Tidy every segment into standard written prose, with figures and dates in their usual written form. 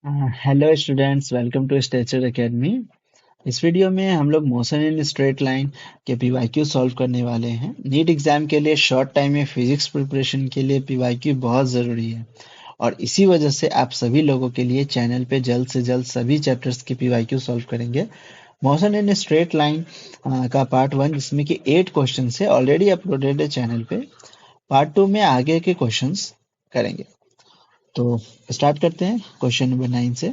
Hello students, welcome to Stature Academy. इस video में हम लोग मोशन इन स्ट्रेट लाइन के पीवाईक्यू सॉल्व करने वाले हैं। नीट एग्जाम के लिए शॉर्ट टाइम में फिजिक्स प्रिपरेशन के लिए पीवाईक्यू बहुत ज़रूरी है और इसी वजह से आप सभी लोगों के लिए चैनल पे जल्द से जल्द सभी चैप्टर्स के पीवाईक्यू सॉल्व करेंगे। मोशन इन स्ट्रेट लाइन का पार्ट 1 जिसमें कि 8 क्वेश्चन है ऑलरेडी अपलोडेड है चैनल पे। पार्ट 2 में आगे के क्वेश्चंस करेंगे। तो स्टार्ट करते हैं क्वेश्चन नंबर 9 से।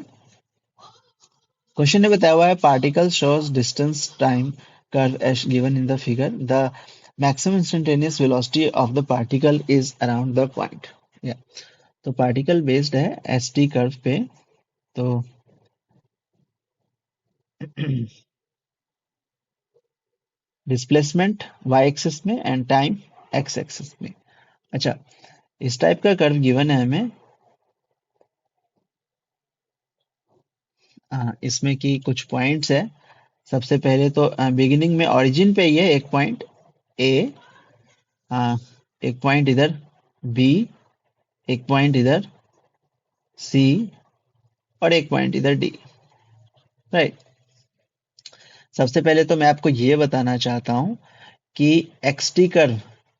क्वेश्चन ने बताया हुआ है particle shows distance time curve as given in the figure. The maximum instantaneous velocity of the particle is around the point. या तो पार्टिकल बेस्ड है एस टी कर्व पे। तो डिस्प्लेसमेंट वाई एक्सिस में एंड टाइम एक्स एक्सिस में। अच्छा, इस type का कर्व गिवन है हमें। इसमें की कुछ पॉइंट्स है। सबसे पहले तो बिगिनिंग में ओरिजिन पे ये एक पॉइंट ए, एक पॉइंट इधर बी, एक पॉइंट इधर सी और एक पॉइंट इधर डी। राइट। सबसे पहले तो मैं आपको ये बताना चाहता हूं कि एक्स टी कर्व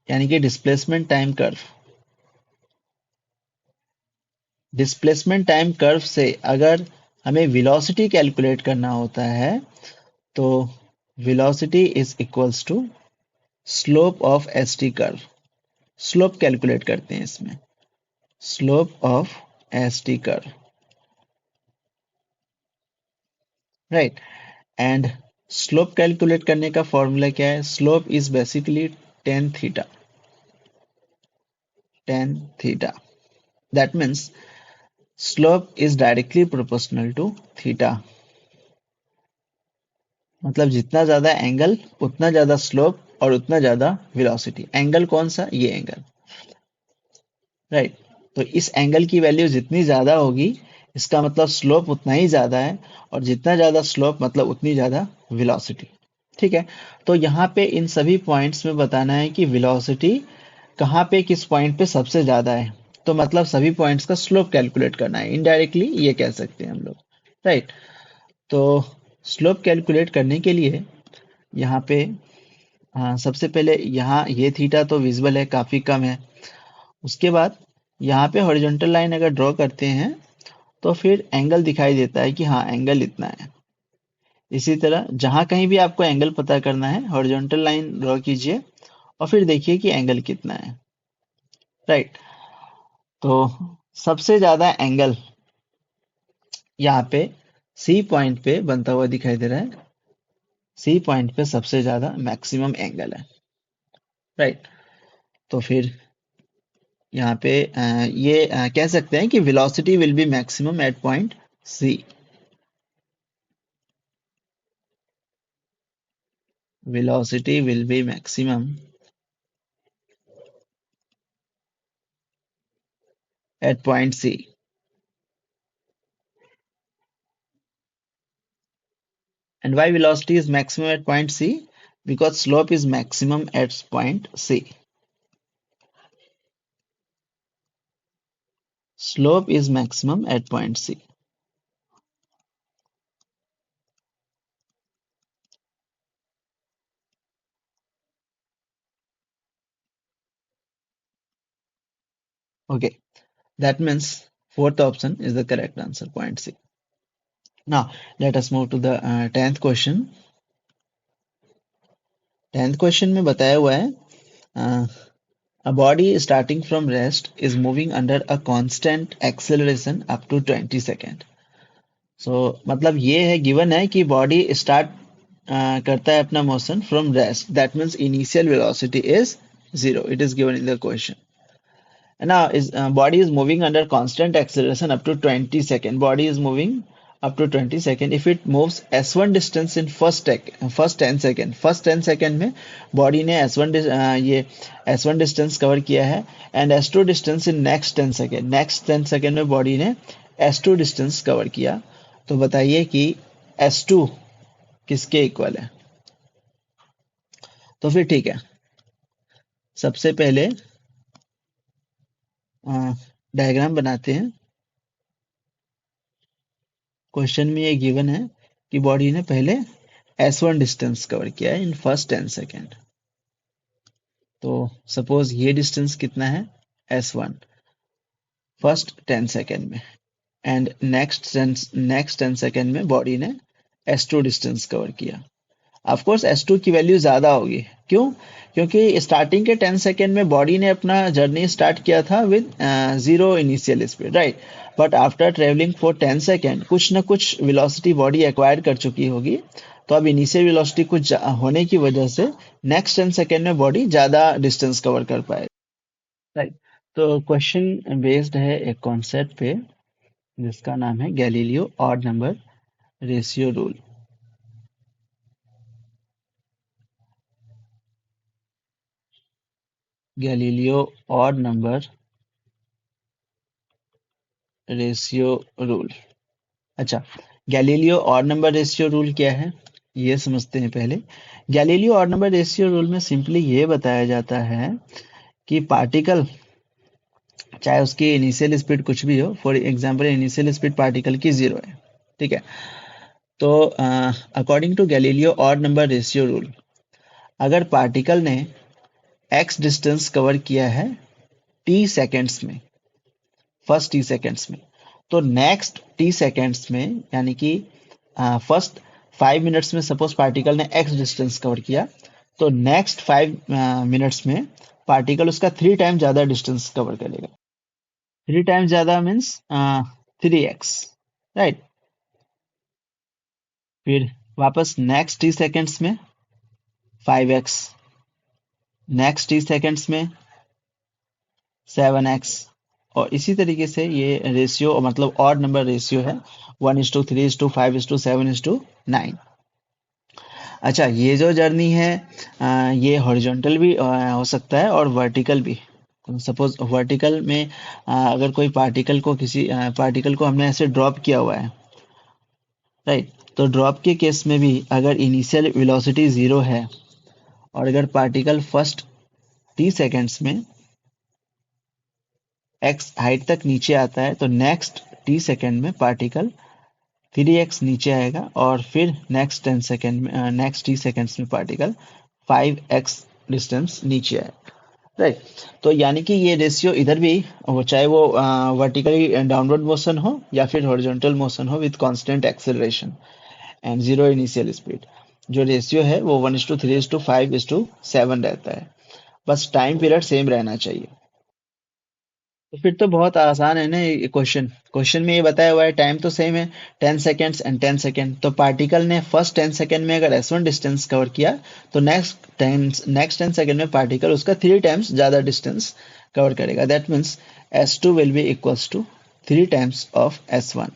यानी कि डिस्प्लेसमेंट टाइम कर्व से अगर हमें वेलोसिटी कैलकुलेट करना होता है तो velocity is equals to slope of s t curve. Slope calculate करते हैं इसमें, slope of s t curve. Right. And slope calculate करने का फॉर्मूला क्या है? Slope is basically tan theta. Tan theta that means slope is directly proportional to theta. मतलब जितना ज्यादा एंगल उतना ज्यादा स्लोप और उतना ज्यादा वेलोसिटी। एंगल कौन सा? ये एंगल। राइट। तो इस एंगल की वैल्यू जितनी ज्यादा होगी इसका मतलब स्लोप उतना ही ज्यादा है, और जितना ज्यादा स्लोप मतलब उतनी ज्यादा वेलोसिटी। ठीक है। तो यहाँ पे इन सभी पॉइंट्स में बताना है कि वेलोसिटी कहाँ पे किस पॉइंट पे सबसे ज्यादा है। तो मतलब सभी पॉइंट्स का स्लोप कैलकुलेट करना है, इनडायरेक्टली ये कह सकते हैं हम लोग। राइट। तो स्लोप कैलकुलेट करने के लिए यहाँ पे सबसे पहले यहाँ ये थीटा तो विजिबल है, काफी कम है। उसके बाद यहाँ पे हॉरिजॉन्टल लाइन अगर ड्रॉ करते हैं तो फिर एंगल दिखाई देता है कि हाँ एंगल इतना है। इसी तरह जहां कहीं भी आपको एंगल पता करना है हॉरिजॉन्टल लाइन ड्रॉ कीजिए और फिर देखिए कि एंगल कितना है। राइट। तो सबसे ज्यादा एंगल यहाँ पे सी पॉइंट पे बनता हुआ दिखाई दे रहा है। सी पॉइंट पे सबसे ज्यादा मैक्सिमम एंगल है। राइट। तो फिर यहाँ पे ये कह सकते हैं कि velocity will be maximum at point c. Velocity will be maximum at point c. And why velocity is maximum at point C? Because slope is maximum at point C. Slope is maximum at point C. Okay, that means fourth option is the correct answer, point C. Now, let us move to the 10th question. 10th question में बताया हुआ है a body starting from rest is moving under a constant acceleration up to 20 second. So मतलब ये है, given है कि body start करता है अपना motion from rest. That means initial velocity is zero. It is given in the question. And now is body is moving under constant acceleration up to 20 second. Body is moving up to 20 second. If it moves s1 distance in first 10 second, first 10 second में body ने ये s1 distance cover किया है and s2 distance in next 10 second. next 10 second में body ने s2 distance cover किया। तो बताइए कि s2 किसके इक्वल है? तो फिर ठीक है, सबसे पहले डायग्राम बनाते हैं। क्वेश्चन में ये गिवन है कि बॉडी ने पहले S1 डिस्टेंस कवर किया है इन फर्स्ट 10 सेकेंड। तो सपोज ये डिस्टेंस कितना है S1 फर्स्ट 10 सेकेंड में, एंड नेक्स्ट 10 सेकेंड में बॉडी ने S2 डिस्टेंस कवर किया। ऑफ कोर्स S2 की वैल्यू ज्यादा होगी। क्यों? क्योंकि स्टार्टिंग के 10 सेकेंड में बॉडी ने अपना जर्नी स्टार्ट किया था with zero initial speed, right. But after travelling for 10 second कुछ ना कुछ वेलोसिटी बॉडी एक्वायर कर चुकी होगी, तो अब इनिशियल वेलोसिटी कुछ होने की वजह से नेक्स्ट 10 सेकेंड में बॉडी ज्यादा डिस्टेंस कवर कर पाए, राइट। तो क्वेश्चन बेस्ड है एक कॉन्सेप्ट पे जिसका नाम है Galileo odd number ratio rule. Galileo odd number ratio rule. अच्छा, Galileo odd number ratio rule क्या है ये समझते हैं पहले। Galileo odd number ratio rule में सिंपली ये बताया जाता है कि पार्टिकल चाहे उसकी इनिशियल स्पीड कुछ भी हो, for example initial speed particle की 0 है, ठीक है। तो according to Galileo odd number ratio rule, अगर पार्टिकल ने x डिस्टेंस कवर किया है t सेकेंड्स में, फर्स्ट t सेकेंड्स में, तो नेक्स्ट t सेकेंड्स में यानी कि फर्स्ट 5 मिनट्स में सपोज पार्टिकल ने x डिस्टेंस कवर किया, तो नेक्स्ट 5 मिनट्स में पार्टिकल उसका 3 टाइम ज्यादा डिस्टेंस कवर करेगा। 3 टाइम ज्यादा मीन्स 3x, राइट। फिर वापस नेक्स्ट t सेकेंड्स में 5x, नेक्स्ट t सेकेंड्स में 7x, और इसी तरीके से ये रेशियो मतलब ऑड नंबर रेशियो है 1:3:5:7:9। अच्छा, ये जो जर्नी है ये हॉरिजॉन्टल भी हो सकता है और वर्टिकल भी। सपोज वर्टिकल में अगर कोई पार्टिकल को हमने ऐसे ड्रॉप किया हुआ है, राइट। तो ड्रॉप के केस में भी अगर इनिशियल वेलोसिटी 0 है और अगर पार्टिकल फर्स्ट t सेकेंड्स में x हाइट तक नीचे आता है, तो नेक्स्ट t सेकेंड में पार्टिकल 3x नीचे आएगा और फिर नेक्स्ट 10 सेकेंड में नेक्स्ट t सेकेंड्स में पार्टिकल 5x डिस्टेंस नीचे आएगा, राइट। तो यानी कि ये रेशियो इधर भी वो चाहे वो वर्टिकली डाउनवर्ड मोशन हो या फिर हॉरिजॉन्टल मोशन हो with constant acceleration and zero initial speed, जो रेशियो है वो 1:3:5:7 रहता है। बस टाइम पीरियड सेम रहना चाहिए। तो फिर तो बहुत आसान है ना ये क्वेश्चन। क्वेश्चन में ये बताया हुआ है टाइम तो सेम है 10 सेकेंड्स एंड 10 सेकेंड। तो पार्टिकल ने फर्स्ट 10 सेकेंड में अगर S1 डिस्टेंस कवर किया, तो नेक्स्ट 10 सेकेंड में पार्टिकल उसका 3 टाइम्स ज्यादा डिस्टेंस कवर करेगा। That means S2 will be equals to 3 times of S1।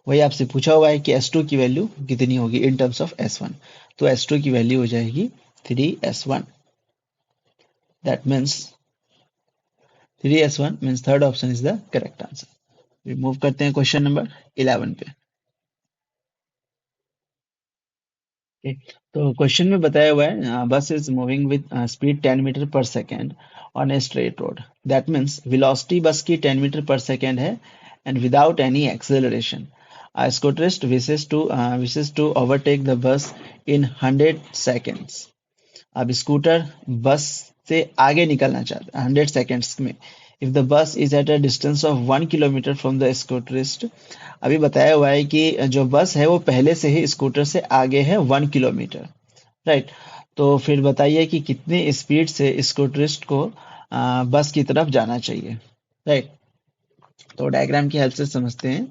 वही आपसे पूछा हुआ है कि S2 की वैल्यू कितनी होगी इन टर्म्स ऑफ S1। तो S2 की वैल्यू हो जाएगी 3S1। That means 3S1 means third option is the correct answer. Move करते हैं क्वेश्चन नंबर 11 पे। Okay, तो क्वेश्चन में बताया हुआ है bus is moving with speed 10 metre per second on a straight road. That means velocity bus की 10 metre per second है and without any acceleration. Scooterist wishes to overtake the bus in 100 seconds। अब scooter bus से आगे निकलना चाहता है 100 seconds में। If the bus is at a distance of 1 kilometre from the scooterist. अभी बताया हुआ है कि जो बस है वो पहले से ही स्कूटर से आगे है 1 किलोमीटर, राइट। तो फिर बताइए कि कितनी स्पीड से स्कूटरिस्ट को बस की तरफ जाना चाहिए, राइट। तो डायग्राम की हेल्प से समझते हैं।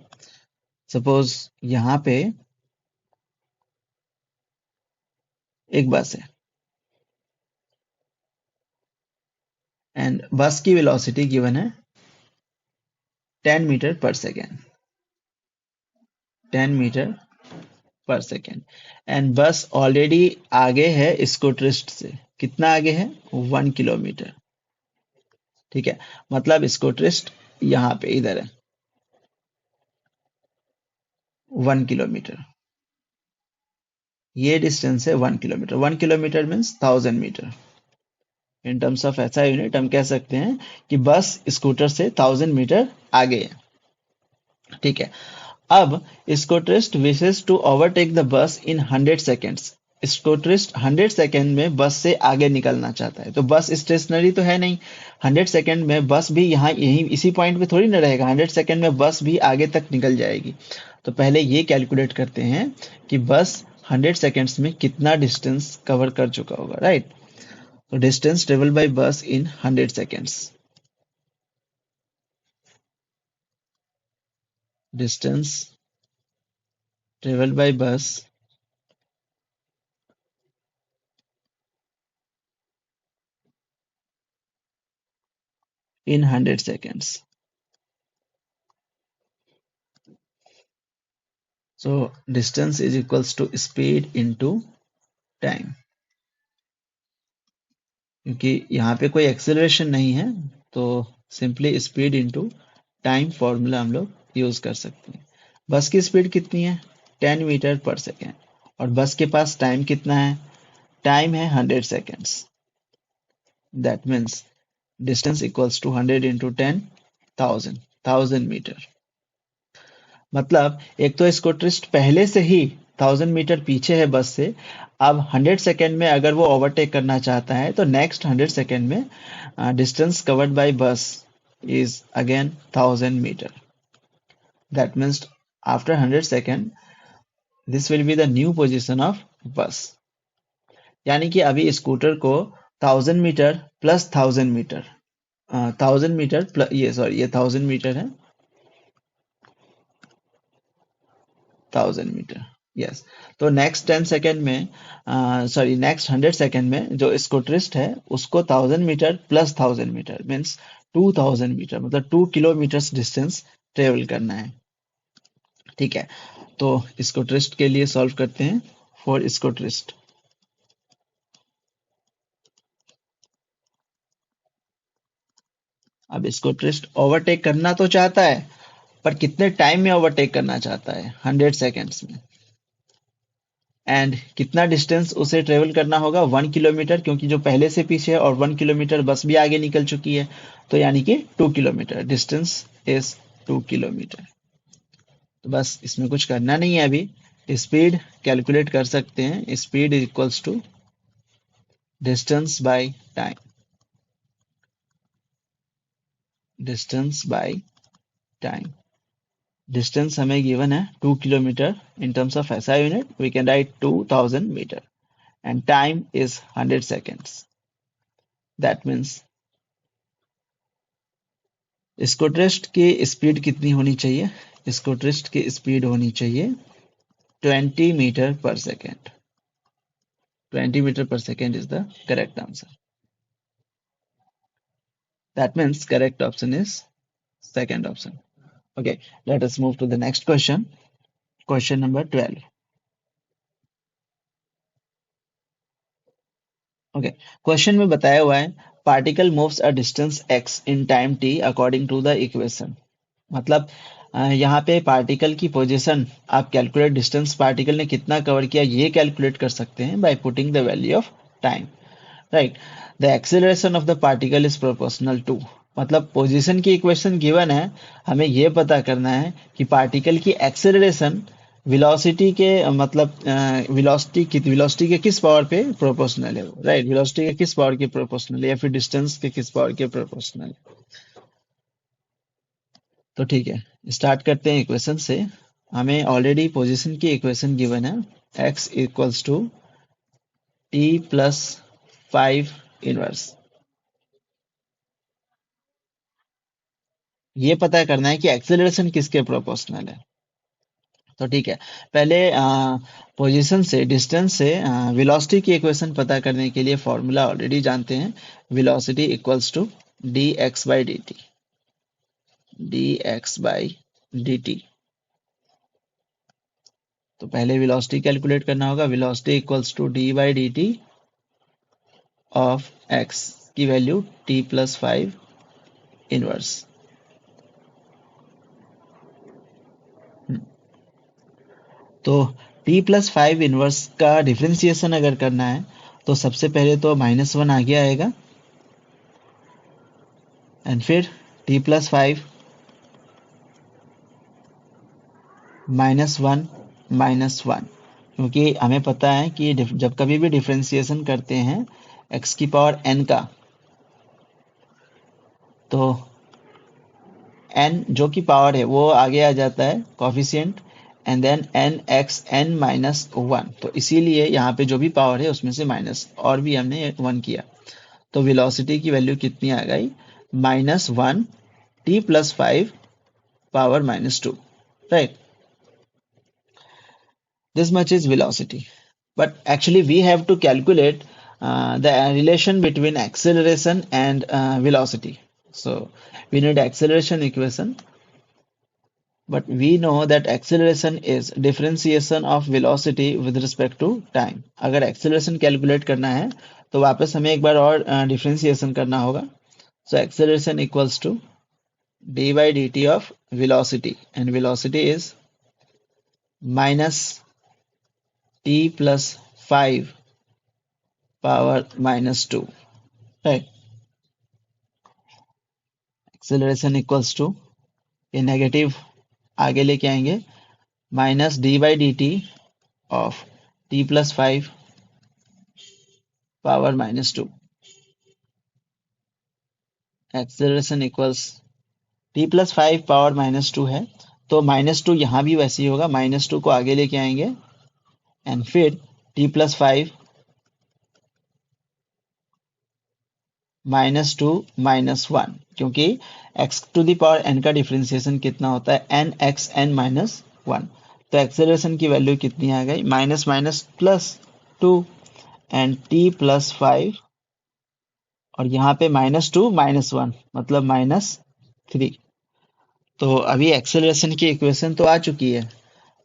सपोज यहाँ पे एक बस है एंड बस की वेलोसिटी गिवन है 10 metre per second, 10 metre per second, and बस ऑलरेडी आगे है स्कूटरिस्ट से। कितना आगे है 1 किलोमीटर, ठीक है। मतलब स्कूटरिस्ट यहाँ पे इधर है 1 किलोमीटर। ये डिस्टेंस है 1 kilometre. 1 kilometre means 1000 metre. In terms of ऐसा यूनिट हम कह सकते हैं कि बस स्कूटर से 1000 मीटर आगे है, ठीक है। अब scooterist wishes to overtake the bus in 100 seconds. स्कूटरिस्ट 100 second में बस से आगे निकलना चाहता है। तो बस स्टेशनरी तो है नहीं, 100 सेकेंड में बस भी यहाँ यहीं इसी पॉइंट पे थोड़ी ना रहेगा, 100 सेकेंड में बस भी आगे तक निकल जाएगी। तो पहले ये कैलकुलेट करते हैं कि बस 100 सेकेंड्स में कितना डिस्टेंस कवर कर चुका होगा, राइट। तो डिस्टेंस ट्रेवल बाय बस in 100 seconds, distance travel by बस in 100 seconds. So distance is equals to speed into time. क्योंकि यहाँ पे कोई एक्सेलरेशन नहीं है तो simply speed into time formula हम लोग यूज कर सकते हैं। बस की स्पीड कितनी है? 10 मीटर पर सेकेंड, और बस के पास टाइम कितना है? टाइम है 100 seconds. That means distance equals to 100 into 10, 1000 metre. मतलब एक तो स्कूटरिस्ट पहले से ही 1000 मीटर पीछे है बस से, अब 100 सेकेंड में अगर वो ओवरटेक करना चाहता है तो नेक्स्ट 100 सेकेंड में distance covered by bus is again 1000 metre. That means after 100 second this will be the new position of bus. यानी कि अभी स्कूटर को 1000 metre plus 1000 metre, 1000 metre plus ये सॉरी ये 1000 मीटर है, 1000 मीटर, यस। तो next 10 second में sorry next 100 second में जो स्कूटरिस्ट है उसको 1000 metre plus 1000 metre means 2000 metre, मतलब 2 किलोमीटर डिस्टेंस ट्रेवल करना है। ठीक है, तो स्कूटरिस्ट के लिए सॉल्व करते हैं। फॉर स्कूटरिस्ट, अब स्कूटरिस्ट ओवरटेक करना तो चाहता है, पर कितने टाइम में ओवरटेक करना चाहता है? 100 सेकेंड्स में। एंड कितना डिस्टेंस उसे ट्रेवल करना होगा? 1 किलोमीटर, क्योंकि जो पहले से पीछे है, और 1 किलोमीटर बस भी आगे निकल चुकी है, तो यानी कि 2 किलोमीटर। Distance is 2 kilometre. तो बस इसमें कुछ करना नहीं है अभी, स्पीड कैलकुलेट कर सकते हैं। Speed equals to distance by time, distance by time. Distance हमें गिवन है 2 kilometre, in terms of SI unit we can write 2000 metre, and time is 100 seconds. That means scooterist की स्पीड कितनी होनी चाहिए? स्कूटरिस्ट की स्पीड होनी चाहिए 20 metre per second. 20 metre per second is the correct answer. That means correct option is second option. Okay, let us move to the next question. Question number 12. Okay, question में बताया हुआ है particle moves a distance x in time t according to the equation. मतलब यहाँ पे particle की position आप calculate, distance particle ने कितना कवर किया ये कैलकुलेट कर सकते हैं by putting the value of time, right. The acceleration of the particle is proportional to, मतलब पोजीशन की इक्वेशन गिवन है, हमें ये पता करना है कि पार्टिकल की एक्सेलरेशन वेलोसिटी के मतलब वेलोसिटी के किस पावर पे प्रोपोर्शनल है, राइट। वेलोसिटी के किस पावर के प्रोपोर्शनल है, या फिर डिस्टेंस के किस पावर के प्रोपोर्शनल है। तो ठीक है, स्टार्ट करते हैं इक्वेशन से। हमें ऑलरेडी पोजीशन की इक्वेशन गिवन है, x equals to t plus 5 inverse. ये पता करना है कि एक्सेलरेशन किसके प्रोपोर्शनल है। तो ठीक है, पहले पोजीशन से, डिस्टेंस से वेलोसिटी की इक्वेशन पता करने के लिए फॉर्मूला ऑलरेडी जानते हैं। Velocity equals to d x by d t, d x by d t. तो पहले वेलोसिटी कैलकुलेट करना होगा। Velocity equals to d by d t of x की वैल्यू टी प्लस 5 इनवर्स। तो टी प्लस 5 इनवर्स का differentiation अगर करना है तो सबसे पहले तो -1 आगे आएगा, एंड फिर टी प्लस 5 -1 -1, क्योंकि हमें पता है कि जब कभी भी डिफरेंशिएशन करते हैं x की पावर n का, तो n जो की पावर है वो आगे आ जाता है coefficient, and then n x n -1, तो इसीलिए यहाँ पे जो भी पावर है उसमें से माइनस और भी हमने 1 किया, तो वेलोसिटी की वैल्यू कितनी आ गई, -1 t+5 power -2, right? This much is velocity. But actually we have to calculate the relation between acceleration and velocity. So we need acceleration equation, but we know that acceleration is differentiation of velocity with respect to time. अगर acceleration calculate करना है तो वापस हमें एक बार और differentiation करना होगा. So acceleration equals to d by dt of velocity, and velocity is minus t plus 5 power -2, right? Acceleration equals to, ये नेगेटिव आगे लेके आएंगे, minus D by d t of t+5 power -2. Acceleration equals t+5 power -2 है, तो -2 यहाँ भी वैसे ही होगा, -2 को आगे लेके आएंगे एंड फिर t+5 -2 -1, क्योंकि x to the power n का डिफरेंशिएशन कितना होता है, n x n -1, तो एक्सेलरेशन की वैल्यू कितनी आ गई, माइनस माइनस +2 एंड t+5, और यहाँ पे -2 -1 मतलब -3. तो अभी एक्सेलरेशन की इक्वेशन तो आ चुकी है,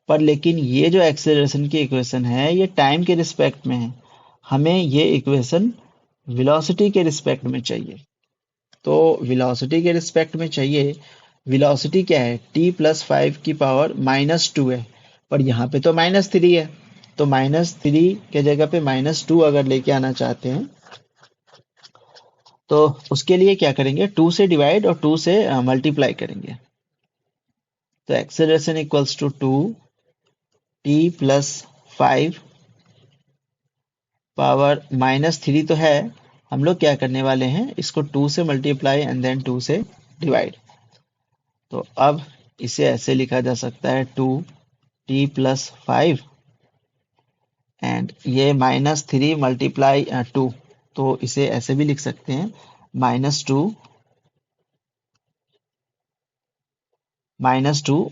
पर लेकिन ये जो एक्सेलरेशन की इक्वेशन है ये टाइम के रिस्पेक्ट में है, हमें ये इक्वेशन वेलोसिटी के रिस्पेक्ट में चाहिए. तो वेलोसिटी के रिस्पेक्ट में चाहिए, वेलोसिटी क्या है, t+5 की पावर -2 है, पर यहाँ पे तो -3 है, तो -3 के जगह पे -2 अगर लेके आना चाहते हैं तो उसके लिए क्या करेंगे, 2 से डिवाइड और 2 से मल्टीप्लाई करेंगे. तो acceleration equals to 2 t+5 power -3 तो है, हम लोग क्या करने वाले हैं, इसको 2 से मल्टीप्लाई एंड देन 2 से डिवाइड. तो अब इसे ऐसे लिखा जा सकता है 2t+5 एंड ये -3 मल्टीप्लाई 2, तो इसे ऐसे भी लिख सकते हैं -2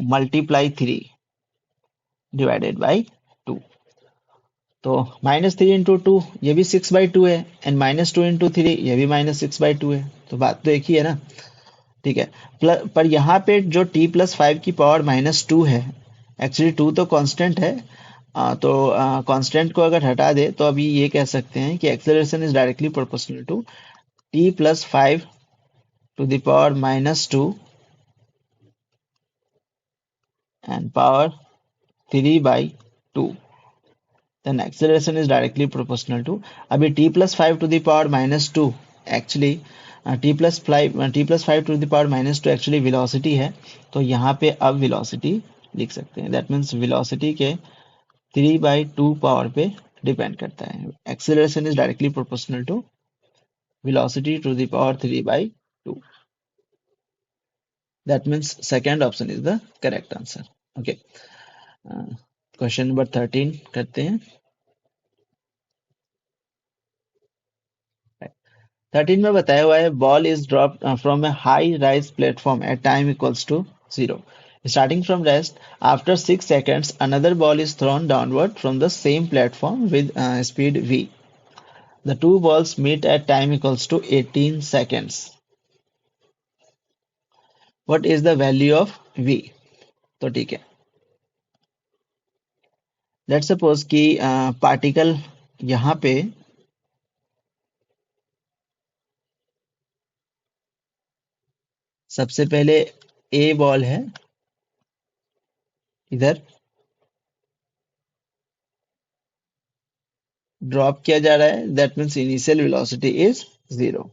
मल्टीप्लाई 3 डिवाइडेड बाई 2. तो -3 इंटू 2 ये भी 6/2 है, एंड -2 इंटू 3 ये भी -6/2 है, तो बात तो एक ही है ना, ठीक है. पर यहाँ पे जो t+5 की पावर -2 है, एक्चुअली 2 तो कांस्टेंट है, तो कांस्टेंट को अगर हटा दे तो अभी ये कह सकते हैं कि acceleration is directly proportional to t+5 to the power -2 and power 3/2, then acceleration is directly proportional to, अभी t+5 to the power -2 actually t+5 to the power -2 actually velocity है, तो यहाँ पे अब वेलोसिटी लिख सकते हैं, दैट मीन्स वेलोसिटी के 3/2 पावर पे डिपेंड करता है. Acceleration is directly proportional to velocity to the power 3/2. That means second option is the correct answer. Okay, question number 13 करते हैं. 13 में बताया हुआ है, ball is dropped from a high rise platform at time equals to 0. Starting from rest, after 6 seconds, another ball is thrown downward from the same platform with speed v. The two balls meet at time equals to 18 seconds. What is the value of v? तो ठीक है, let's suppose कि particle यहाँ पे सबसे पहले ए ball है इधर, ड्रॉप किया जा रहा है, that means initial velocity is 0.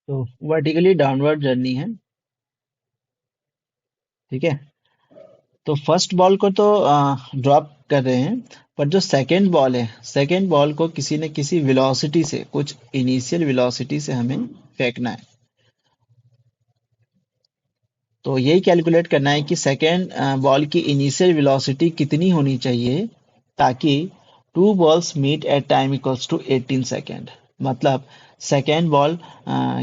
तो वर्टिकली डाउनवर्ड जर्नी है, ठीक है. तो फर्स्ट बॉल को तो ड्रॉप कर रहे हैं, पर जो सेकेंड बॉल है, सेकेंड बॉल को किसी न किसी वेलोसिटी से, कुछ इनिशियल वेलोसिटी से हमें फेंकना है। तो यही कैलकुलेट करना है कि सेकेंड बॉल की इनिशियल वेलोसिटी कितनी होनी चाहिए ताकि two balls meet at time equals to 18 second. मतलब सेकेंड बॉल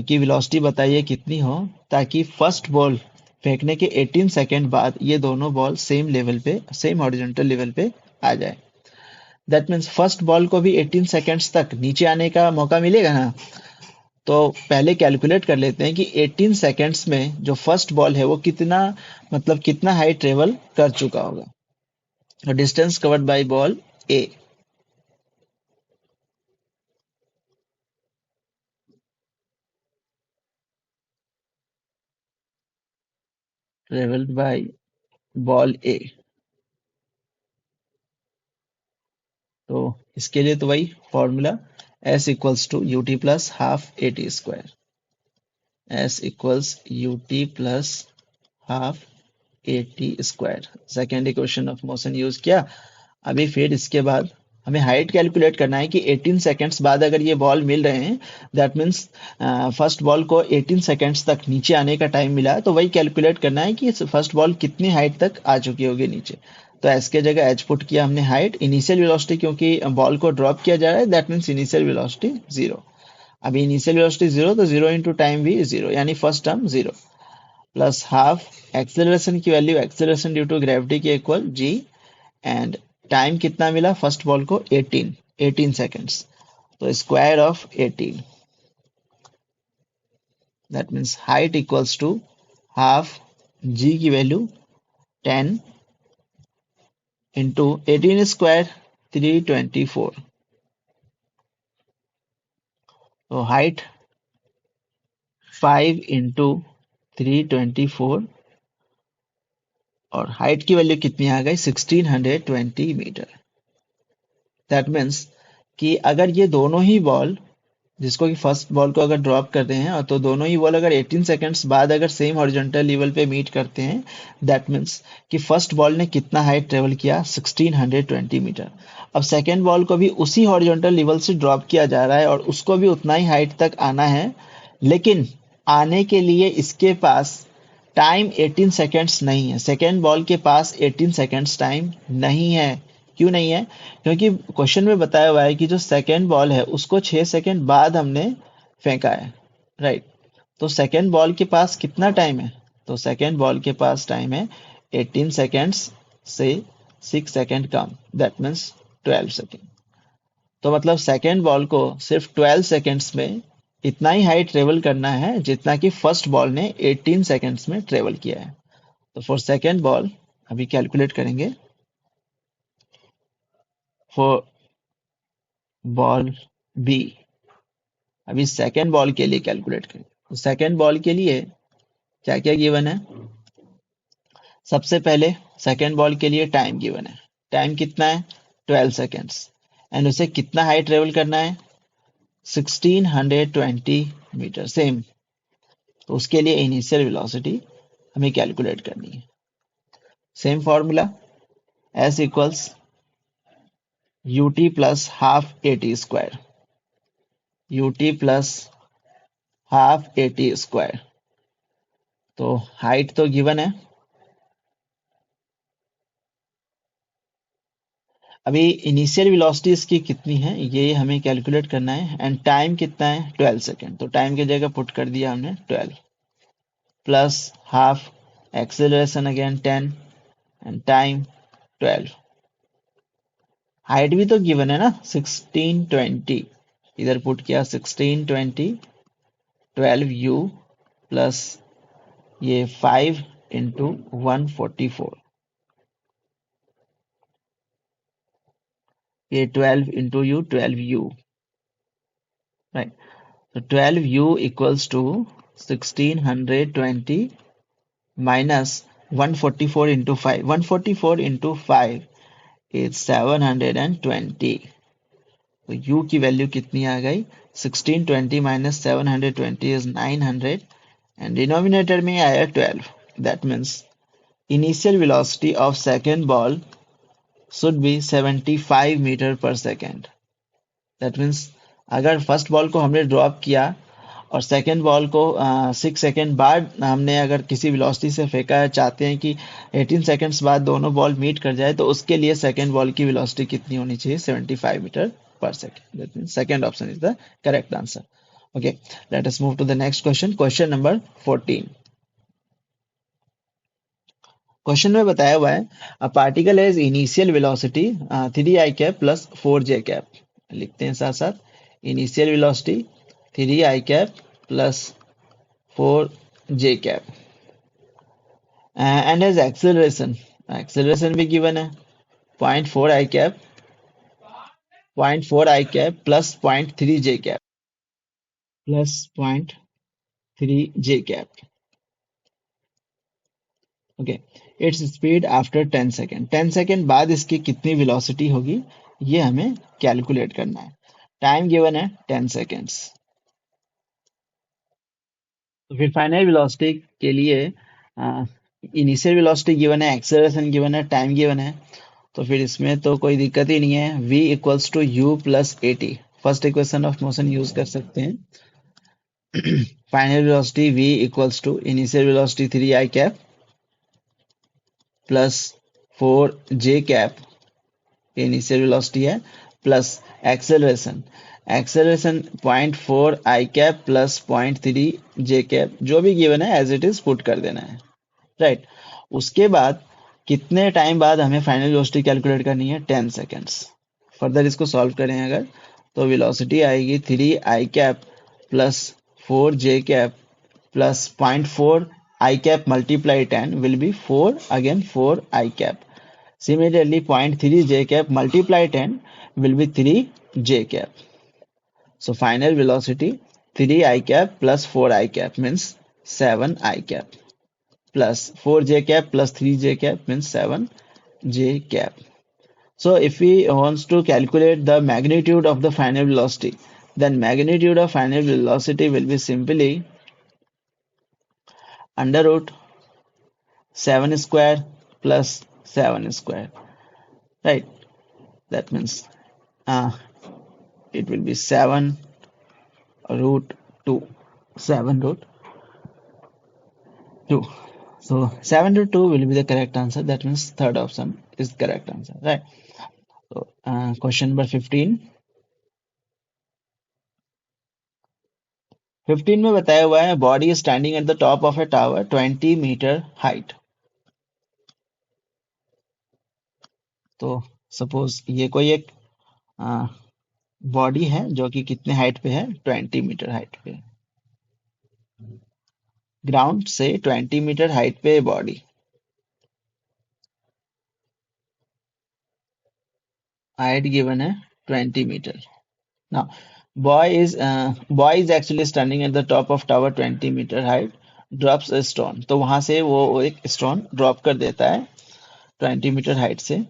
की वेलोसिटी बताइए कितनी हो ताकि फर्स्ट बॉल फेंकने के 18 सेकेंड बाद ये दोनों बॉल सेम लेवल पे, सेम हॉरिजॉन्टल लेवल पे आ जाए। दैट मीन्स फर्स्ट बॉल को भी 18 सेकेंड्स तक नीचे आने का मौका मिलेगा ना। तो पहले कैलकुलेट कर लेते हैं कि 18 सेकेंड्स में जो फर्स्ट बॉल है वो कितना, मतलब कितना हाइट ट्रेवल कर चुका होगा। Distance covered by ball A travelled by ball A. तो इसके लिए तो वही formula s equals to u t plus half a t square. S equals u t plus half a t square. Second equation of motion use किया। अभी फिर इसके बाद हमें हाइट कैलकुलेट करना है कि 18 सेकेंड्स बाद अगर ये बॉल मिल रहे हैं, दैट मीन्स फर्स्ट बॉल को 18 सेकेंड्स तक नीचे आने का टाइम मिला है, तो वही कैलकुलेट करना है कि फर्स्ट बॉल कितनी हाइट तक आ चुकी होगी नीचे। तो एस के जगह एच पुट किया हमने हाइट, इनिशियल वेलोसिटी क्योंकि बॉल को ड्रॉप किया जा रहा है, that means initial velocity zero. अभी इनिशियल वेलोसिटी जीरो, तो जीरो इंटू टाइम भी जीरो, यानी first term zero, plus half acceleration की value, acceleration due to gravity के इक्वल जी, एंड टाइम कितना मिला फर्स्ट बॉल को 18 सेकेंड्स, तो square of 18, that means height equals to half g की value 10 into 18 square 324। तो height 5 into 324 और height की वैल्यू कितनी आ गई 1620 मीटर। दैट मीन्स कि अगर ये दोनों ही बॉल, जिसको कि फर्स्ट बॉल को अगर ड्रॉप करते हैं और तो दोनों ही बॉल अगर 18 सेकंड्स बाद अगर सेम हॉरिजॉन्टल लेवल पे मीट करते हैं, दैट मीन्स कि फर्स्ट बॉल ने कितना हाइट ट्रेवल किया 1620 मीटर। अब सेकेंड बॉल को भी उसी हॉरिजॉन्टल लेवल से ड्रॉप किया जा रहा है और उसको भी उतना ही हाइट तक आना है, लेकिन आने के लिए इसके पास टाइम 18 सेकेंड्स नहीं है। सेकेंड बॉल के पास 18 सेकेंड्स टाइम नहीं है। क्यों नहीं है? क्योंकि क्वेश्चन में बताया हुआ है कि जो सेकेंड बॉल है उसको 6 सेकेंड बाद हमने फेंका है, राइट। तो सेकेंड बॉल के पास कितना टाइम है? तो सेकेंड बॉल के पास टाइम है 18 सेकेंड्स से 6 second come, that means 12 second. तो मतलब सेकेंड बॉल को सिर्फ 12 सेकेंड्स में इतना ही हाइट ट्रेवल करना है जितना कि फर्स्ट बॉल ने 18 सेकेंड्स में ट्रेवल किया है। तो फॉर सेकेंड बॉल अभी कैलकुलेट करेंगे। फॉर बॉल बी अभी सेकेंड बॉल के लिए कैलकुलेट करें। तो सेकेंड बॉल के लिए क्या क्या गिवन है? सबसे पहले सेकेंड बॉल के लिए टाइम गिवन है। टाइम कितना है? 12 सेकेंड्स। एंड उसे कितना हाइट ट्रेवल करना है? 1620 मीटर, सेम। तो उसके लिए इनिशियल वेलोसिटी हमें कैलकुलेट करनी है। Same formula, s equals u t plus half a t square. You t plus half a t square. तो हाइट तो गिवन है। अभी इनिशियल वेलोसिटी इसकी कितनी है ये हमें कैलकुलेट करना है, एंड टाइम कितना है 12 सेकेंड। तो टाइम की जगह पुट कर दिया हमने 12, plus half acceleration again 10 and time 12। Height भी तो गिवन है ना 1620, इधर पुट किया 1620, 12u प्लस ये 5 इंटू 144, ये 12 into you 12u, right. So 12u equals to 1620 minus 144 into 5. 144 into 5 is 720. तो u की वैल्यू कितनी आ गई? 1620 minus 720 is 900 and डिनोमिनेटर में आया 12. That means initial velocity of second ball should be 75 metre per second. That means अगर first ball को हमने drop किया और सेकेंड बॉल को 6 सेकेंड बाद हमने अगर किसी वेलोसिटी से फेंका है, चाहते हैं कि 18 सेकेंड्स बाद दोनों बॉल मीट कर जाए, तो उसके लिए सेकेंड बॉल की वेलोसिटी कितनी होनी चाहिए? 75 metre per second. That means second option is the correct answer. Okay, let us move to the next question. Question number 14. Question में बताया हुआ है a particle has initial velocity 3 i cap plus 4j cap. लिखते हैं साथ साथ. Initial velocity 3 i cap plus 4j cap and has acceleration. Acceleration भी given है 0.4 i cap 0.4 i cap plus 0.3j cap plus 0.3j cap. Okay, its speed after 10 second. 10 second बाद इसकी कितनी velocity होगी, ये हमें कैलकुलेट करना है. टाइम गिवन है 10 सेकेंड्स. तो फिर फाइनल वेलोसिटी के लिए इनिशियल वेलोसिटी गिवन है, एक्सेलरेशन गिवन है, टाइम गिवन है. तो फिर इसमें तो कोई दिक्कत ही नहीं है. v equals to u plus a t. First equation of motion use कर सकते हैं. Final velocity v equals to initial velocity 3 i cap plus 4j cap, initial velocity है, plus acceleration. Acceleration 0.4 i cap plus 0.3 j cap, जो भी given है as it is put कर देना है. राइट. उसके बाद कितने टाइम बाद हमें फाइनल वेलोसिटी कैलकुलेट करनी है? 10 सेकेंड्स. फर्दर इसको सॉल्व करें अगर, तो वेलोसिटी आएगी 3 i cap plus 4j cap plus 0.4 i cap multiply 10 will be 4 again 4 i cap. Similarly, 0.3 j cap multiply 10 will be 3 j cap. So final velocity 3 I cap plus 4 I cap means 7 I cap plus 4 j cap plus 3 j cap means 7 j cap. So if we wants to calculate the magnitude of the final velocity, then magnitude of final velocity will be simply under root 7 square plus 7 square. Right. That means uh, it will be 7 root 2. 7 root 2. So 7 root 2 will be the correct answer. That means third option is correct answer. Right. So question number 15. 15 में बताया हुआ है body standing at the top of a tower 20 metre height. तो suppose ये कोई एक body है जो कि कितने हाइट पे है? 20 मीटर हाइट पे. ग्राउंड से 20 मीटर हाइट पे बॉडी. हाइट गिवन है 20 metre. Now, boy is actually standing at the top of tower 20 meter height, drops a stone. तो वहां से वो एक स्टोन ड्रॉप कर देता है 20 मीटर हाइट से.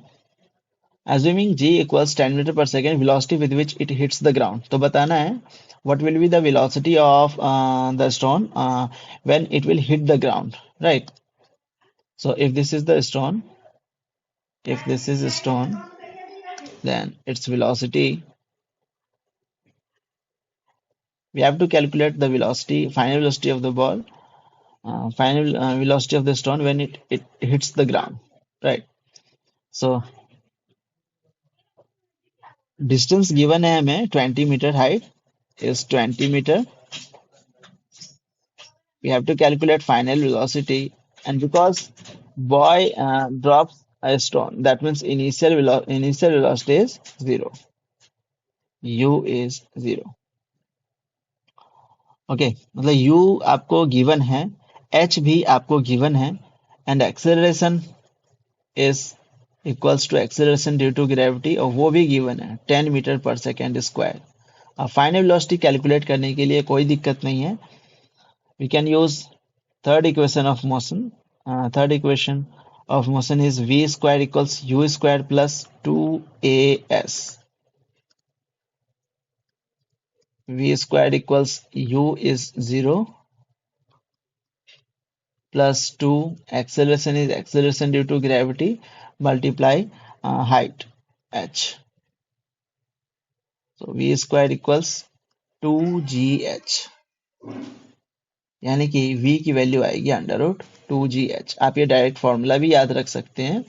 Assuming g equals 10 meter per second, velocity with which it hits the ground. तो बताना है what will be the velocity of the stone when it will hit the ground, right? So if this is the stone, if this is a stone, then its velocity, we have to calculate the velocity, final velocity of the ball, final velocity of the stone when it hits the ground, right? So distance given है हमें 20 meter, height is 20 meter. We have to calculate final velocity, and because boy drops a stone, that means initial velocity is 0. U is 0. Okay, मतलब U आपको given है, H भी आपको given है, and acceleration is equals to acceleration due to gravity, और वो भी given है 10 मीटर पर सेकेंड स्क्वायर. अब फाइनल वेलोसिटी कैलकुलेट करने के लिए कोई दिक्कत नहीं है. We can use third equation of motion. Third equation of motion is v square equals u square plus 2as. V square equals u is 0. plus 2, acceleration is acceleration due to gravity, multiply height h. So v square equals 2gh, यानी कि v की value आएगी under root 2gh। आप ये direct formula भी याद रख सकते हैं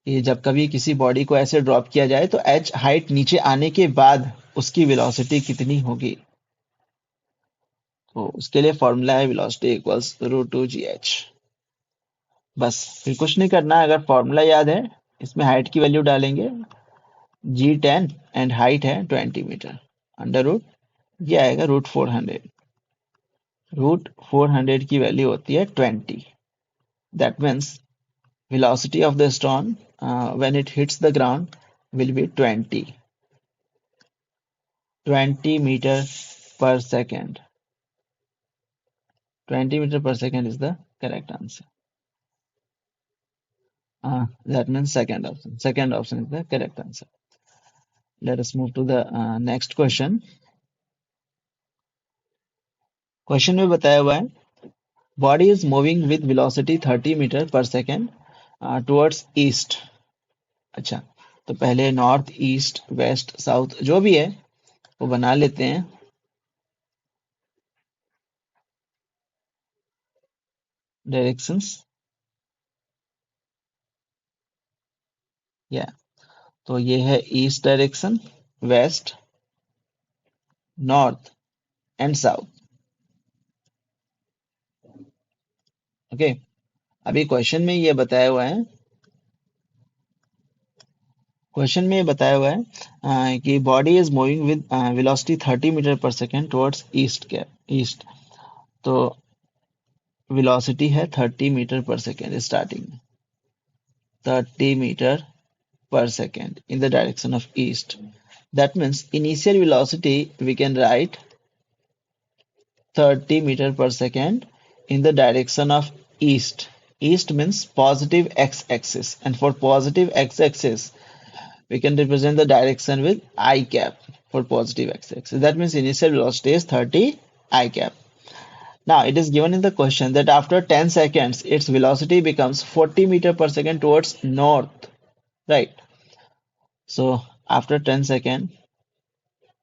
कि जब कभी किसी बॉडी को ऐसे ड्रॉप किया जाए तो h हाइट नीचे आने के बाद उसकी वेलोसिटी कितनी होगी, तो उसके लिए फॉर्मूला है वेलोसिटी इक्वल्स रूट 2gh। बस फिर कुछ नहीं करना है, अगर फॉर्मूला याद है इसमें हाइट की वैल्यू डालेंगे g10 एंड हाइट है 20 मीटर, अंडर रूट ये आएगा रूट 400। रूट 400 की वैल्यू होती है 20। That means velocity of the stone when it hits the ground will be 20 meter per second. 20 meter per second is the correct answer. That means second option. Second option is the correct answer. Let us move to the next question. Question में बताया हुआ है body is moving with velocity 30 meter per second towards east. अच्छा, तो पहले north, east, waste, south जो भी है वो बना लेते हैं। डायरेक्शंस या तो ये है east direction, west, north and south. Okay, अभी क्वेश्चन में ये बताया हुआ है, क्वेश्चन में ये बताया हुआ है कि body is moving with velocity 30 metre per second towards east के ईस्ट। तो वेलोसिटी है 30 मीटर पर सेकेंड स्टार्टिंग में, 30 मीटर per second in the direction of east. That means initial velocity we can write 30 meter per second in the direction of east. East means positive x-axis, and for positive x-axis we can represent the direction with I cap for positive x-axis. That means initial velocity is 30 I cap. Now it is given in the question that after 10 seconds its velocity becomes 40 meter per second towards north, right? So after 10 seconds,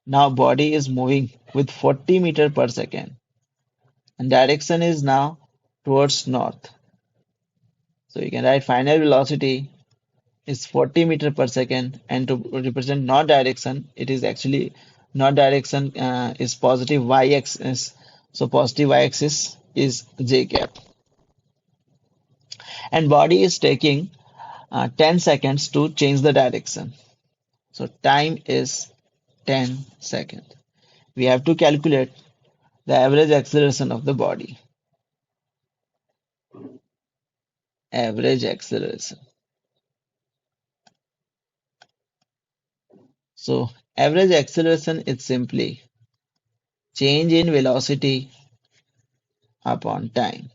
now body is moving with 40 meter per second and direction is now towards north. So you can write final velocity is 40 meter per second, and to represent north direction, it is actually north direction is positive y-axis. So positive y-axis is j cap, and body is taking 10 seconds to change the direction. So time is 10 seconds. We have to calculate the average acceleration of the body. Average acceleration. So average acceleration is simply change in velocity upon time.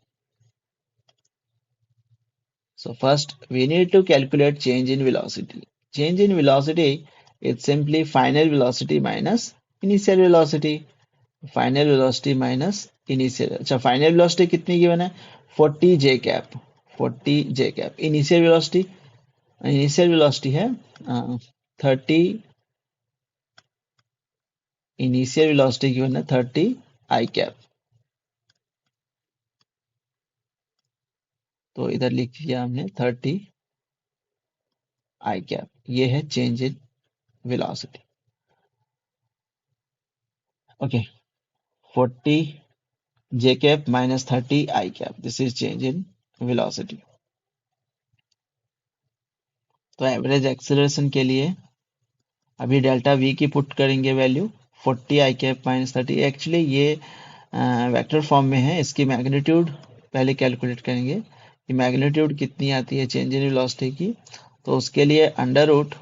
So first we need to calculate change in velocity. Change in velocity is simply final velocity minus initial velocity. Final velocity minus initial. अच्छा, final velocity कितनी given है? 40 j cap. 40 j cap. Initial velocity है 30. Initial velocity given है 30 I cap. तो इधर लिख दिया हमने 30 I cap. ये है change in velocity. Okay, 40 j cap minus 30 I cap. This is change in velocity. तो एवरेज एक्सेलरेशन के लिए अभी डेल्टा वी की पुट करेंगे वैल्यू 40 आई कैप माइनस 30। एक्चुअली ये वेक्टर फॉर्म में है, इसकी मैग्नीट्यूड पहले कैलकुलेट करेंगे कि मैग्नीट्यूड कितनी आती है चेंज इन वेलोसिटी की। तो उसके लिए अंडर रूट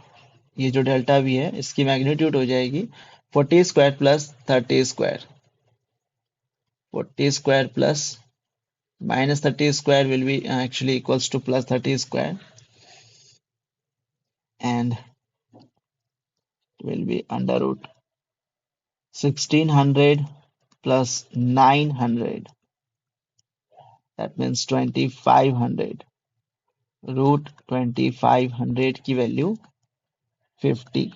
ये जो डेल्टा वी है इसकी मैग्नीट्यूड हो जाएगी 40 square plus 30 square. 40 square plus minus 30 square will be actually equals to plus 30 square, and will be under root 1600 plus 900, that means 2500 root 2500 की value 50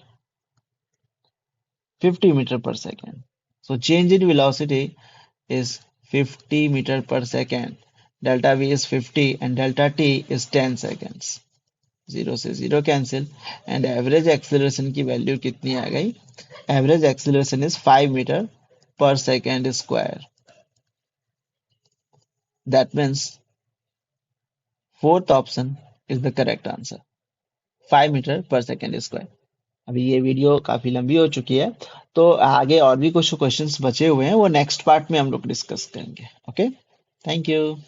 meter per second. So change in velocity is 50 meter per second. Delta v is 50 and delta t is 10 seconds. 0 से 0 cancel and average acceleration की value कितनी आ गई? Average acceleration is 5 meter per second square. That means fourth option is the correct answer. 5 meter per second square. अभी ये video काफी लंबी हो चुकी है, तो आगे और भी कुछ क्वेश्चंस बचे हुए हैं, वो नेक्स्ट पार्ट में हम लोग डिस्कस करेंगे. Okay, thank you.